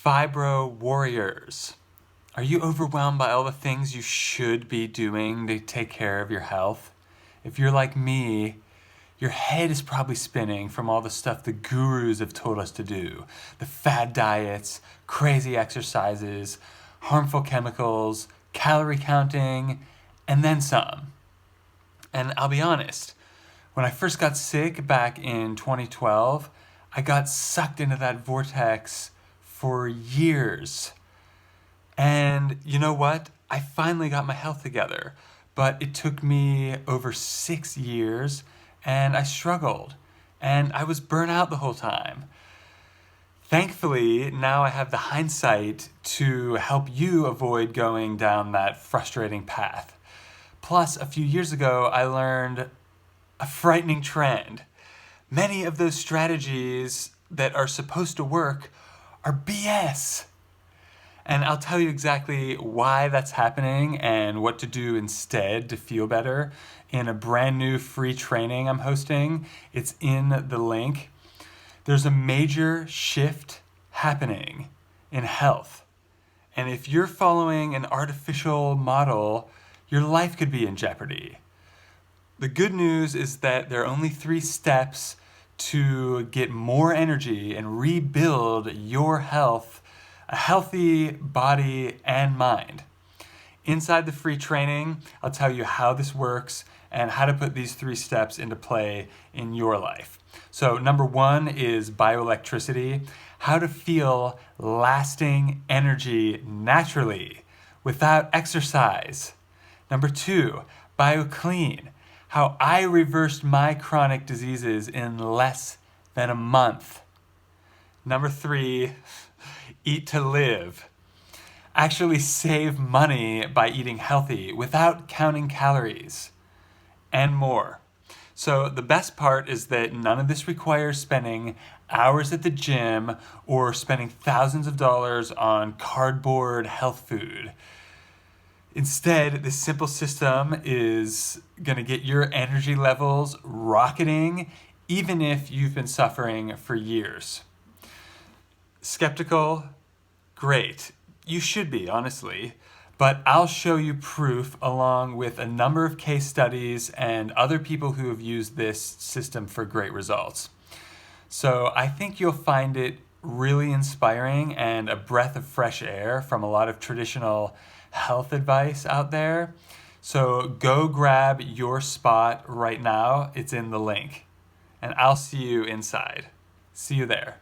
Fibro warriors. Are you overwhelmed by all the things you should be doing to take care of your health? If you're like me, your head is probably spinning from all the stuff the gurus have told us to do. The fad diets, crazy exercises, harmful chemicals, calorie counting, and then some. And I'll be honest, when I first got sick back in 2012, I got sucked into that vortex for years. And you know what? I finally got my health together, but it took me over 6 years and I struggled and I was burnt out the whole time. Thankfully, now I have the hindsight to help you avoid going down that frustrating path. Plus, a few years ago, I learned a frightening trend. Many of those strategies that are supposed to work are BS. And I'll tell you exactly why that's happening and what to do instead to feel better in a brand new free training I'm hosting. It's in the link. There's a major shift happening in health. And if you're following an artificial model, your life could be in jeopardy. The good news is that there are only 3 steps to get more energy and rebuild your health, a healthy body and mind. Inside the free training, I'll tell you how this works and how to put these 3 steps into play in your life. So number 1 is bioelectricity, how to feel lasting energy naturally without exercise. Number 2, Alkaline, how I reversed my chronic diseases in less than a month. Number 3, eat to live. Actually save money by eating healthy without counting calories and more. So the best part is that none of this requires spending hours at the gym or spending thousands of dollars on cardboard health food. Instead, this simple system is going to get your energy levels rocketing, even if you've been suffering for years. Skeptical? Great. You should be, honestly. But I'll show you proof along with a number of case studies and other people who have used this system for great results. So I think you'll find it really inspiring and a breath of fresh air from a lot of traditional health advice out there. So go grab your spot right now. It's in the link. And I'll see you inside. See you there.